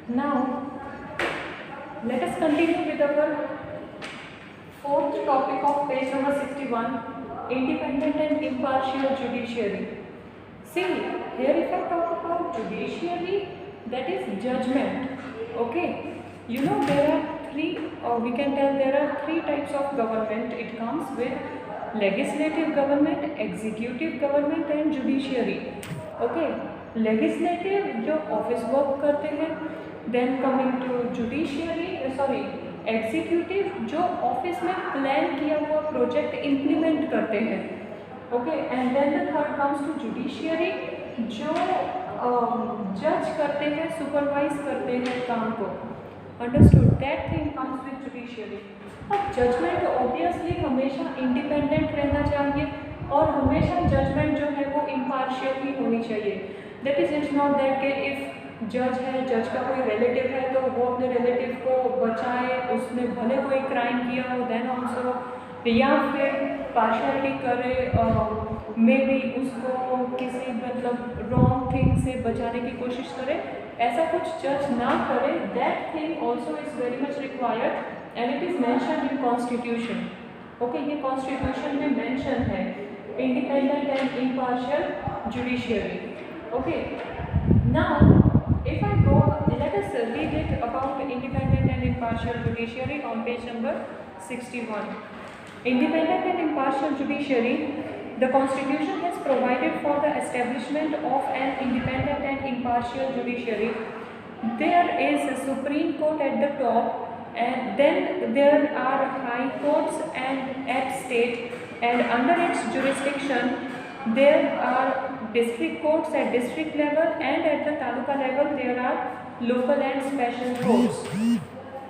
Now, let us continue with our fourth topic of page number 61, independent and impartial judiciary. See, here if I talk about judiciary, that is judgment. Okay, you know there are three, or we can tell there are three types of government. It comes with legislative government, executive government and judiciary. Okay, legislative जो office work करते हैं, then coming to judiciary, sorry executive जो office में plan किया हुआ project implement करते हैं. Okay, and then the third comes to judiciary जो जज करते हैं, सुपरवाइज करते हैं काम को. Understood, that thing comes with judiciary. अब जजमेंट ऑब्वियसली हमेशा इंडिपेंडेंट रहना चाहिए और हमेशा जजमेंट जो है वो इम्पार्शियल ही होनी चाहिए. That is it's not that कि इफ़ जज है, जज का कोई रिलेटिव है तो वो अपने रिलेटिव को बचाए, उसने भले कोई क्राइम किया हो देन ऑल्सो, या फिर पार्शियलिटी करे, मे बी उसको किसी मतलब रॉन्ग थिंग से बचाने की कोशिश करे, ऐसा कुछ जज ना करे. That thing also is very much required and it is mention in constitution. Okay, ये कॉन्स्टिट्यूशन में मैंशन है independent and impartial judiciary. Okay, now if I go, let us read it about independent and impartial judiciary on page number 61. Independent and impartial judiciary. The Constitution has provided for the establishment of an independent and impartial judiciary. There is a Supreme Court at the top, and then there are high courts and at state, and under its jurisdiction there are district courts at district level, and at the taluka level there are local and special courts.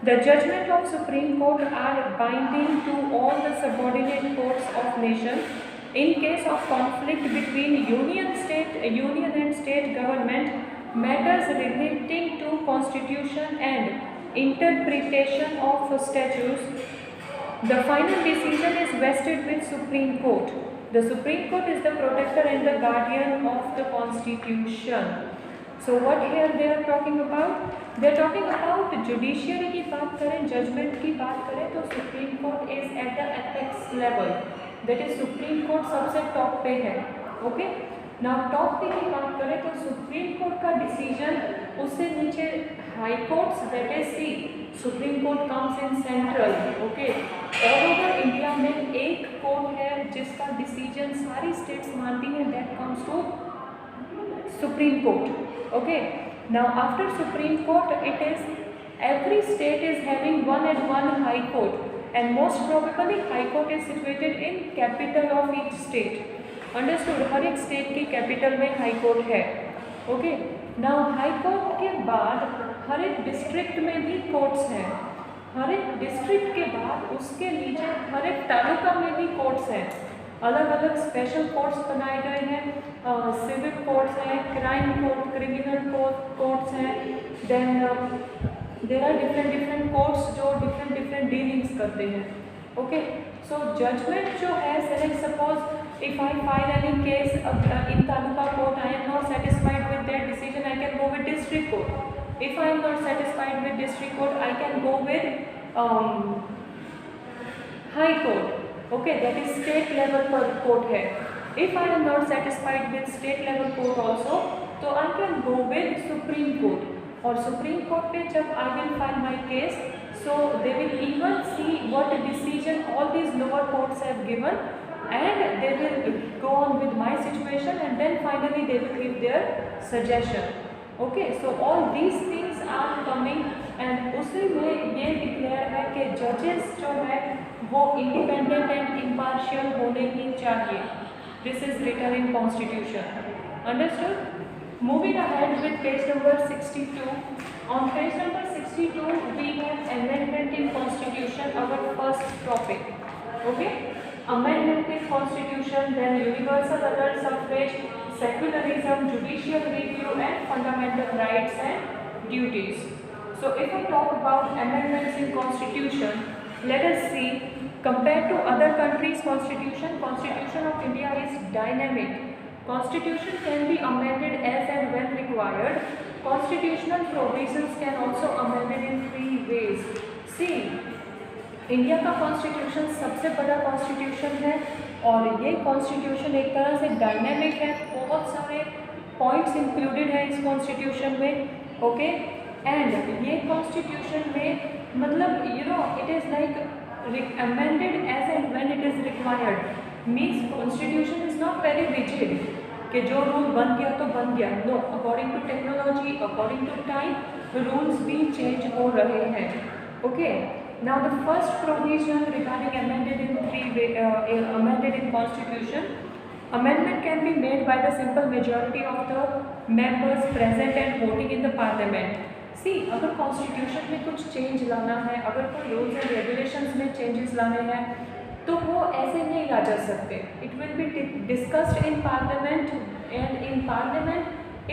The judgment of Supreme Court are binding to all the subordinate courts of nation. In case of conflict between union and state government, matters relating to constitution and interpretation of statutes, the final decision is vested with Supreme Court. The Supreme Court is the protector and the guardian of the Constitution. So what here they are talking about? They are talking about judiciary की बात करें, judgment की बात करें तो Supreme Court is at the apex level. That is Supreme Court सबसे top पे है. Okay? Now top पे की बात करें तो Supreme Court का decision, उससे नीचे High Courts, that is see Supreme Court comes in central. Okay? All over India में एक कोर्ट है जिसका डिसीजन सारी स्टेट्स मानती हैं, that comes to supreme court. Okay, now after supreme court it is every state is having one and one high court, and most probably high court is situated in capital of each state. Understood, हर एक state की capital में high court है. Okay, now high court के बाद हर एक district में भी कोर्ट्स हैं. हर एक डिस्ट्रिक्ट के बाद उसके नीचे हर एक तालुका में भी कोर्ट्स हैं. अलग अलग स्पेशल कोर्ट्स बनाए गए हैं, सिविल कोर्ट्स हैं, क्राइम कोर्ट, क्रिमिनल कोर्ट्स हैं, then there are different courts जो डिफरेंट डीलिंग्स करते हैं. ओके, सो जजमेंट जो है, select suppose if I file any case in taluka court, I am not satisfied with that decision, I can go with district court. If I am not satisfied with district court, I can go with high court. Okay, that is state level पर court है. If I am not satisfied with state level court also, तो I can go with Supreme Court. और Supreme Court पे जब I will file my case, so they will even see what decision all these lower courts have given, and they will go on with my situation, and then finally they will give their suggestion. Okay, so all these things are coming, and उसी में ये declare है कि जजेस जो है वो independent and impartial होने ही चाहिए. This is written in constitution. Understood? Moving ahead with page number 62. On page number 62 we have amendment in constitution, our first topic. Okay, amendment in constitution, then universal adult suffrage, secularism, judicial review and fundamental rights and duties. So if I talk about amendments in constitution, let us see, compared to other countries constitution of India is dynamic. Constitution can be amended as and when required. Constitutional provisions can also amended in 3 ways. See, India का constitution सबसे बड़ा constitution है और ये constitution एक तरह से dynamic है, बहुत सारे पॉइंट्स इंक्लूडेड है इस कॉन्स्टिट्यूशन में, ओके। एंड ये कॉन्स्टिट्यूशन में मतलब it is like amended as and when it is required. Means constitution is not very rigid कि जो रूल बन गया तो बन गया। No, according to technology, according to time, rules भी चेंज हो रहे हैं, okay. Now the first provision regarding amended in constitution, amendment can be made by the simple majority of the members present and voting in the parliament. See, अगर constitution में कुछ change लाना है, अगर कोई rules and regulations में changes लाने हैं, तो वो ऐसे नहीं ला जा सकते। It will be discussed in parliament, and in parliament,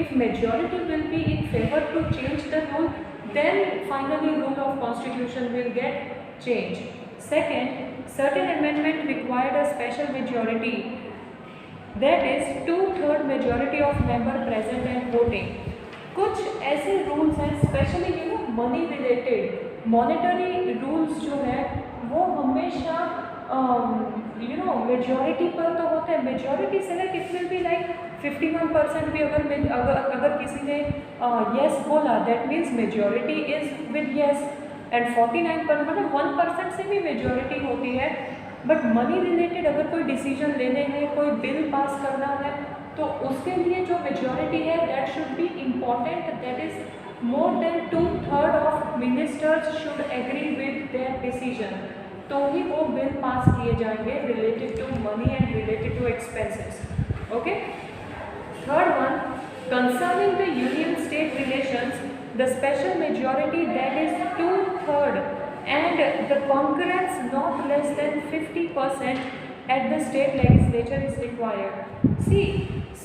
if majority will be in favor to change the rule, then finally rule of constitution will get changed. Second, certain amendment required a special majority, that is 2/3 majority of member present and voting. कुछ ऐसे rules हैं specially money related, monetary rules जो है वो हमेशा majority पर तो होते हैं। मेजॉरिटी से like it will be like 51% भी अगर किसी ने येस बोला, that means majority is with yes, and 49% मतलब 1% से भी मेजॉरिटी होती है। बट मनी रिलेटेड अगर कोई डिसीजन लेने हैं, कोई बिल पास करना है, तो उसके लिए जो मेजॉरिटी है that should be important, that is more than 2/3 of ministers should agree with their decision, तो ही वो बिल पास किए जाएंगे related to money and related to expenses, okay. Third one, concerning the union state relations, the special majority that is 2/3 and the concurrence not less than 50% at the state legislature is required. See,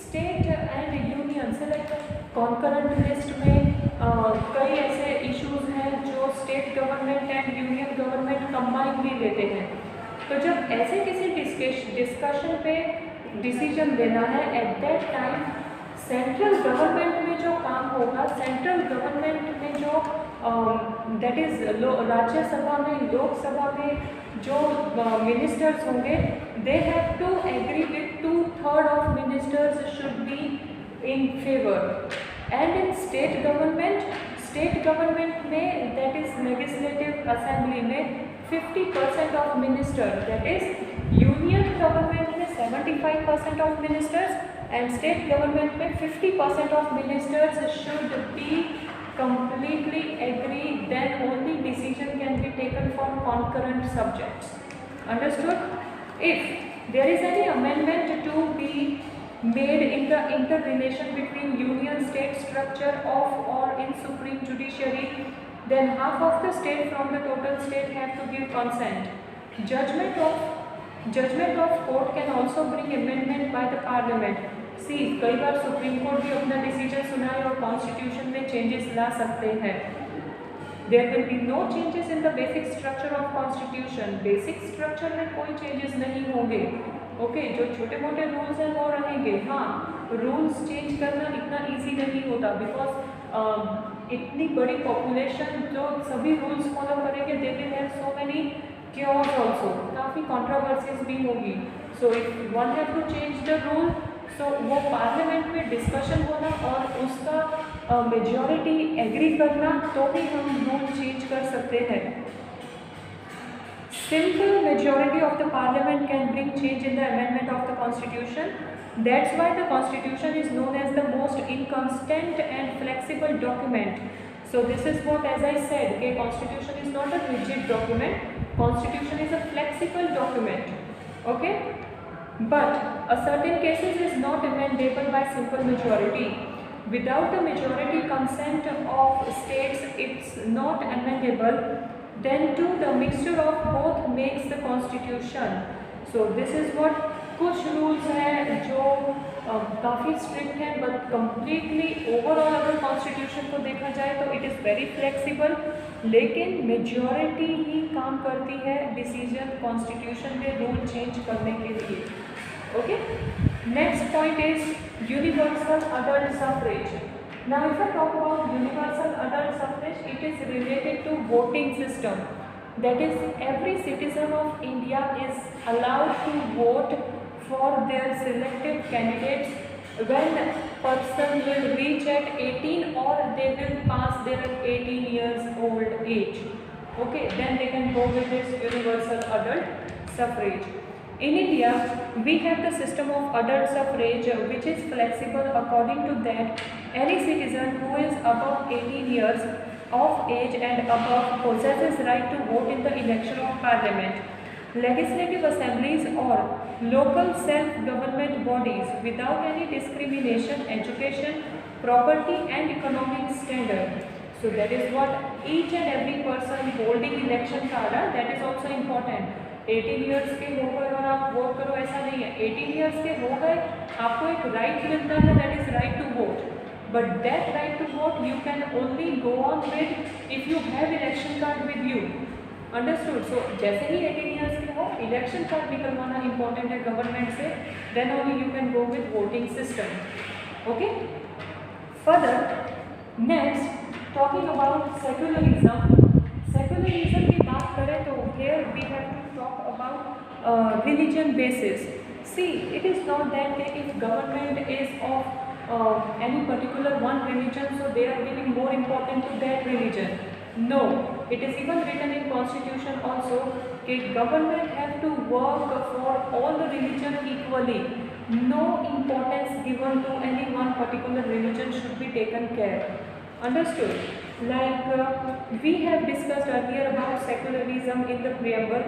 state and union से like concurrent list में कई ऐसे issues हैं जो state government and union government combine भी लेते हैं। तो जब ऐसे किसी discussion पे decision लेना है, at that time central government में जो काम होगा, सेंट्रल गवर्नमेंट में जो दैट इज़ राज्यसभा में, लोकसभा में जो मिनिस्टर्स होंगे, they have to agree with 2/3 of ministers should be in favour. And in state government में दैट इज़ लेजिस्लेटिव असेंबली में 50% of minister, that is union government में 75% of ministers and state government में 50% of ministers should be completely agree, then only decision can be taken for concurrent subjects. Understood? If there is any amendment to be made in the interrelation between union state structure of or in supreme judiciary, then half of the state from the total state have to give consent. Judgment of court can also bring amendment by the parliament. सी, कई बार supreme court भी अपना decision सुनाए और constitution में changes ला सकते हैं। There will be no changes in the basic structure of constitution. Basic structure में कोई चेंजेस नहीं होंगे, ओके। जो छोटे मोटे रूल्स हैं वो रहेंगे। हाँ, रूल्स चेंज करना इतना ईजी नहीं होता, बिकॉज इतनी बड़ी पॉपुलेशन जो सभी रूल्स फॉलो करेंगे, they will have so many cures also, काफ़ी कॉन्ट्रोवर्सीज भी होगी। So if one have to change the rule, तो वो पार्लियामेंट में डिस्कशन होना और उसका मेजॉरिटी एग्री करना, तो भी हम रूल चेंज कर सकते हैं। Simple majority of the parliament can bring change in the amendment of the constitution. That's why the constitution is known as the most inconstant and flexible document. So this is what as I said कि constitution is not a rigid document, constitution is a flexible document, okay. But a certain cases is not amendable by simple majority. Without the majority consent of states, it's not amendable. Then too, the mixture of both makes the constitution. So this is what कुछ rules हैं जो काफ़ी strict हैं, but completely overall अगर constitution को देखा जाए तो it is very flexible, लेकिन majority ही काम करती है decision constitution में rule change करने के लिए, okay? Next point is universal adult suffrage. Now if I talk about universal adult suffrage, it is related to voting system. That is, every citizen of India is allowed to vote for their selected candidates when person will reach at 18 or they will pass their 18 years old age. Okay, then they can go with this universal adult suffrage. In India, we have the system of adult suffrage which is flexible. According to that, any citizen who is above 18 years of age and above possesses right to vote in the election of parliament, legislative assemblies or local self-government bodies without any discrimination, education, property and economic standard. So that is what each and every person holding election card, that is also important. 18 years के हो गए और आप vote करो, ऐसा नहीं है. 18 years के हो गए, आपको एक राइट मिलता है, that is right to vote. But that right to vote you can only go on with if you have election card with you. Understood. So जैसे ही 18 ईयर्स के हो, इलेक्शन कार्ड निकलवाना इंपॉर्टेंट है गवर्नमेंट से, then only you can go with voting system. Okay. Further next talking about secularism. Secularism की बात करें तो here we have to talk about religion basis. See, it is not that if government is of any particular one religion, so they are giving more importance to that religion. No, it is even written in constitution also that government have to work for all the religion equally. No importance given to any one particular religion should be taken care. Understood? Like we have discussed earlier about secularism in the preamble.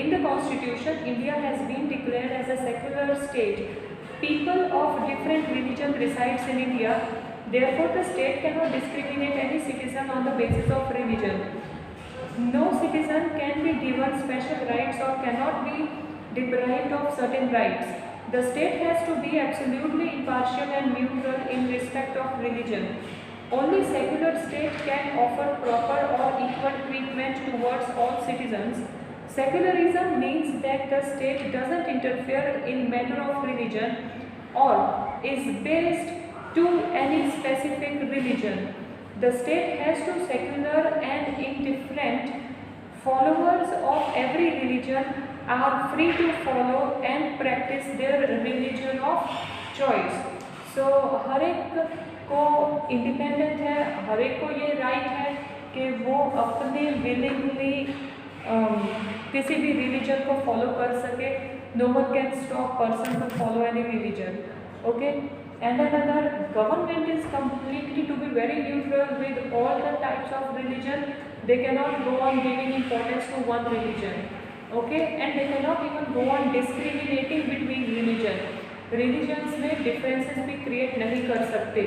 In the constitution, India has been declared as a secular state. People of different religion resides in India. Therefore, the state cannot discriminate any citizen on the basis of religion. No citizen can be given special rights or cannot be deprived of certain rights. The state has to be absolutely impartial and neutral in respect of religion. Only secular state can offer proper or equal treatment towards all citizens. Secularism means that the state doesn't interfere in matter of religion or is based to any specific religion. The state has to secular and indifferent followers of every religion are free to follow and practice their religion of choice. So हर एक को independent है, हर एक को ये right है कि वो अपने विलिंगली किसी भी रिलीजन को फॉलो कर सके. No one can stop person to follow any religion. Okay. And another, government is completely to be very neutral with all the types of religion. They cannot go on giving importance to one religion. Okay. And they cannot even go on discriminating between religion. Religions में differences भी create नहीं कर सकते.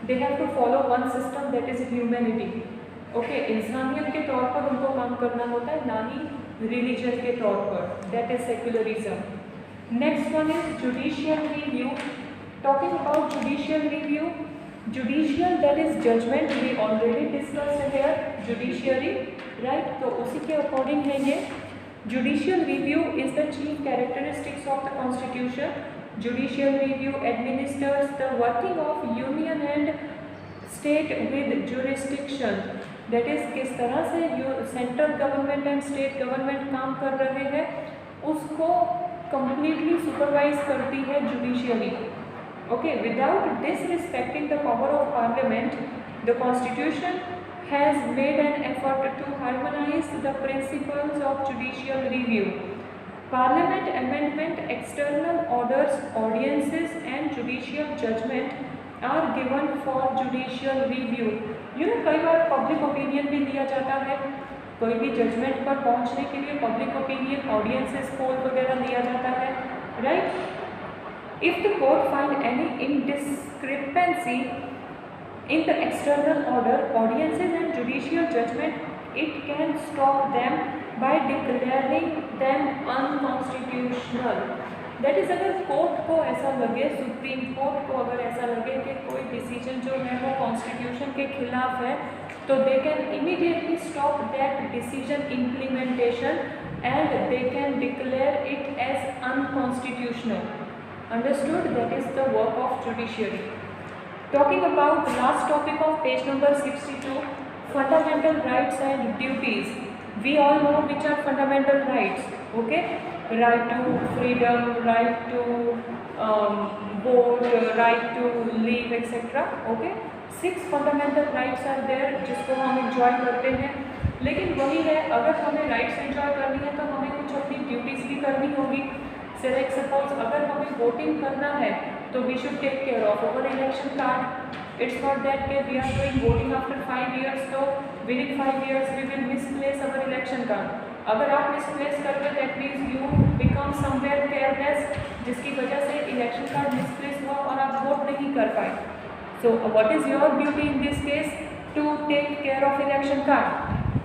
They have to follow one system, that is humanity. Okay. इंसानियत के तौर पर उनको काम करना होता है, ना ही रिलीजन के तौर पर. That is secularism. Next one is judicial review. Talking about judicial review, judicial that is judgement. We already discussed here judiciary, right. तो उसी के अकॉर्डिंग है ये. Judicial review is the chief characteristics of the constitution. Judicial review administers the working of union and state with jurisdiction. That is, किस तरह से central government and state government काम कर रहे हैं उसको completely सुपरवाइज करती है judiciary. Okay, without disrespecting the power of parliament, the constitution has made an effort to harmonize the principles of judicial review. Parliament amendment, external orders, audiences and judicial judgment are given for judicial review. You know, कई बार public opinion भी दिया जाता है. कोई भी judgement पर पहुंचने के लिए पब्लिक ओपिनियन, ऑडियंसेस पोल वगैरह दिया जाता है, right. If the court find any indiscrepancy in the external order, audiences and judicial judgment, it can stop them by declaring them unconstitutional. That is, अगर कोर्ट को ऐसा लगे, सुप्रीम कोर्ट को अगर ऐसा लगे कि कोई डिसीजन जो है वो कॉन्स्टिट्यूशन के खिलाफ है, तो they can immediately stop that decision implementation and they can declare it as unconstitutional. Understood? That is the work of judiciary. Talking about the last topic of page number 62, fundamental rights and duties. We all know which are fundamental rights. Okay, right to freedom, right to vote, right to live, etc. Okay, 6 fundamental rights are there जिसको हम enjoy करते हैं. लेकिन वही है, अगर हमें rights enjoy करनी है तो हमें कुछ अपनी ड्यूटीज़ भी करनी होगी. से लाइक सपोज अगर हमें वोटिंग करना है तो we should take care of our election card. It's not that के we are doing voting after 5 years तो within 5 years we will misplace our election card. अगर आप मिसप्लेस करते that means you become somewhere careless, जिसकी वजह से election card misplace हुआ और आप वोट नहीं कर पाए. So what is your duty in this case? To take care of election card,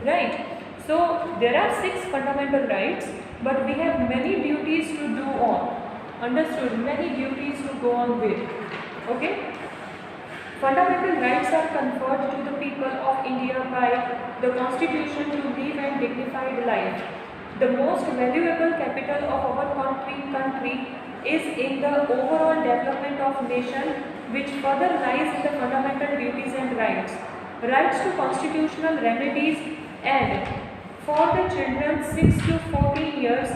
right? So there are 6 fundamental rights, but we have many duties to do on. Understood? Many duties to go on with. Okay? Fundamental rights are conferred to the people of India by the Constitution to live a dignified life. The most valuable capital of our country is in the overall development of nation, which further lies in the fundamental duties and rights. Rights to constitutional remedies and for the children 6 to 14 years,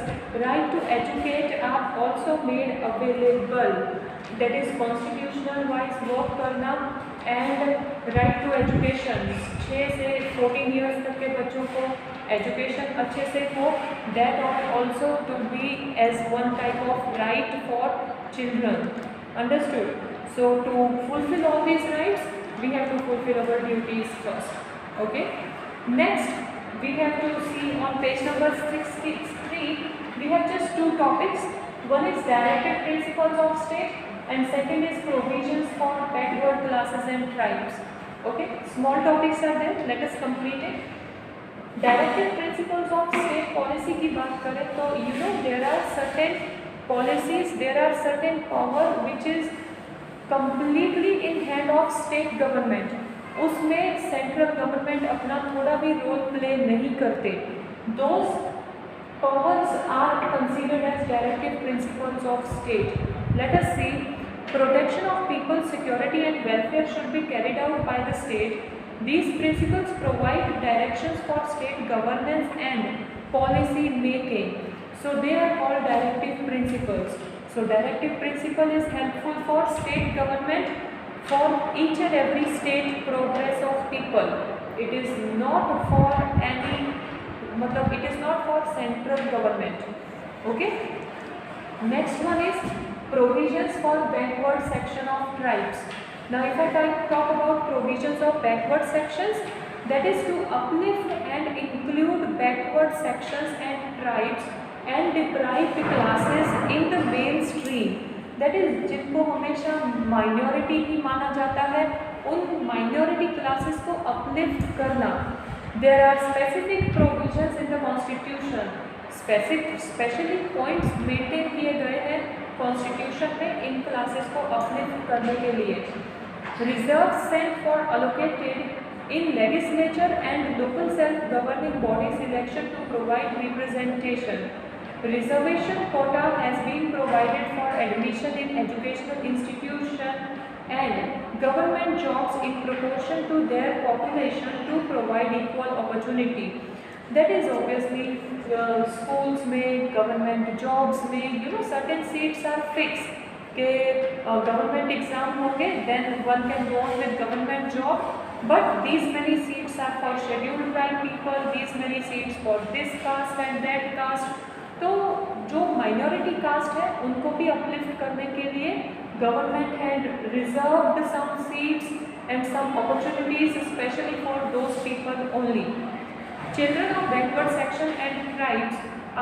right to educate are also made available. That is constitutional wise work करना and right to education. 6 से 14 years तक के बच्चों को education अच्छे से हो, that ought also to be as one type of right for children. Understood? So to fulfill all these rights, we have to fulfill our duties first. Okay? Next, we have to see on page number 63, we have just 2 topics. One is directive principles of state and second is provisions for backward classes and tribes. Okay? Small topics are there. Let us complete it. Directive principles of state policy की बात करें तो you know there are certain policies, there are certain power which is completely in hand of state government. उसमें central government अपना थोड़ा भी role play नहीं करते. Those powers are considered as directive principles of state. Let us see. Protection of people's security and welfare should be carried out by the state. These principles provide directions for state governance and policy making. So they are called directive principles. So directive principle is helpful for state government, for each and every state progress of people. It is not for any, मतलब it is not for central government. Okay. Next one is provisions for backward section of tribes. Now if I talk about provisions of backward sections, that is to uplift and include backward sections and tribes and deprived classes in the mainstream. That is जिनको हमेशा minority ही माना जाता है, उन minority classes को uplift करना. There are specific provisions in the constitution. Specific points maintain किए गए हैं कॉन्स्टिट्यूशन में इन क्लासेस को अपलिफ्ट करने के लिए. Reserve cent for allocated in legislature and local self governing bodies election to provide representation. Reservation quota has been provided for admission in educational institution and government jobs in proportion to their population to provide equal opportunity. That is obviously schools में, government jobs में, you know certain seats are fixed कि government exam होंगे then one can go on with government job, but these many seats are for scheduled tribe people, these many seats for this caste and that caste. तो जो minority cast है उनको भी uplift करने के लिए government had reserved some seats and some opportunities specially for those people only. Children of backward section and tribes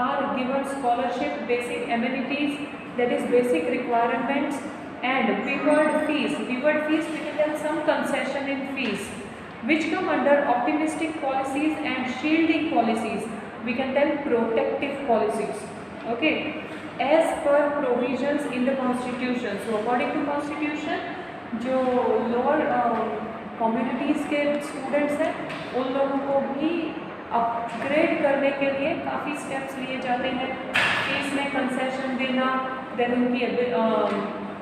are given scholarship, basic amenities, that is basic requirements and फीवर्ड fees. फीवर्ड fees we can tell some concession in fees which come under optimistic policies and shielding policies. We can tell protective policies. Okay, as per provisions in the constitution. So according to constitution, जो lower communities के students हैं उन लोगों को भी upgrade करने के लिए काफ़ी स्टेप्स लिए जाते हैं. फीस में कंसेशन देना, देन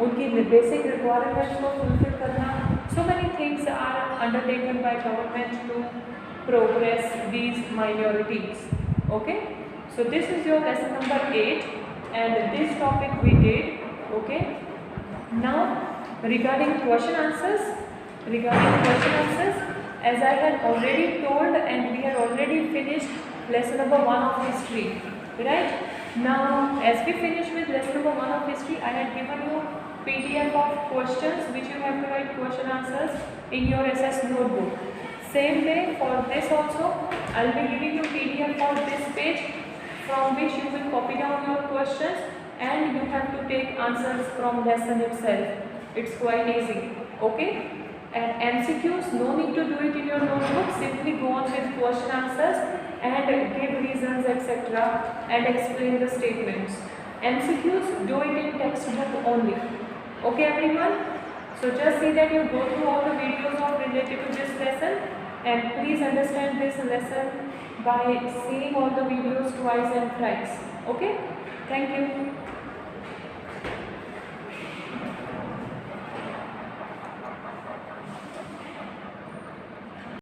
उनकी बेसिक रिक्वायरमेंट्स को फुलफिल करना. So many things are undertaken by government to progress these minorities. Okay, so this is your lesson number 8 and this topic we did. Okay, now regarding question answers, as I had already told and we had already finished lesson number 1 of history, right? Now as we finish with lesson number 1 of history, I had given you PDF of questions which you have to write question answers in your SS notebook. Same way for this also, I'll be giving you PDF for this page from which you will copy down your questions and you have to take answers from lesson itself. It's quite easy. Okay? And MCQs, no need to do it in your notebook. Simply go on with question answers and give reasons etc. and explain the statements. MCQs, do it in textbook only. Okay everyone? So just see that you go through all the videos of related to this lesson and please understand this lesson by seeing all the videos twice and thrice. Okay? Thank you.